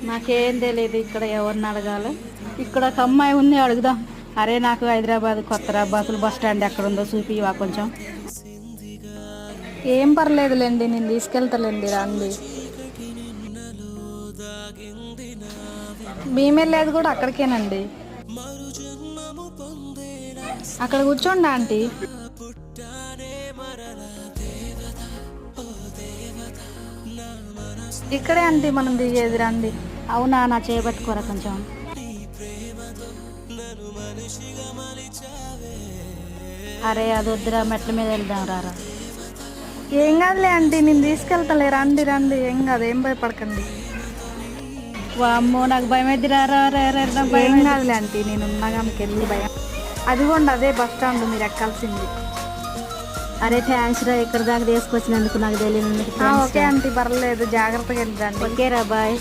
నాకేం తెలియదు ఇక్కడ ఎవరిని అడగాలి. ఇక్కడ ఒక అమ్మాయి ఉంది, అడుగుదాం. అరే నాకు హైదరాబాద్ కొత్తరా బస్సులు బస్ స్టాండ్ ఎక్కడ ఉందో చూపివా కొంచెం. ఏం పర్లేదులేండి, నేను తీసుకెళ్తాలేండి, రండి. మేము వెళ్ళేది కూడా అక్కడికేనండి. అక్కడ కూర్చోండి ఆంటీ. ఇక్కడే ఆంటీ మనం దిగేది, రండి. అవునా, నా చేయబట్టుకోరా కొంచెం. అరే అది వద్దురా, మెట్ల మీద వెళ్దాం రారా. ఏం కాదులే ఆంటీ, నేను తీసుకెళ్తాలే, రండి రండి, ఏం కాదు, ఏం భయపడకండి. వామ్మో నాకు భయం అయితే రారా. ఏం కాదులే ఆంటీ, నేను ఉన్నాగా, మీకు వెళ్ళి భయం. అదిగోండి అదే బస్ స్టాండ్ మీరు ఎక్కాల్సింది. అరే థ్యాంక్స్ రా, ఇక్కడ దాకా తీసుకొచ్చినందుకు. నాకు తెలియదు. ఓకే ఆంటీ, పర్లేదు, జాగ్రత్తగా వెళ్ళండి. ఓకే రా, బాయ్.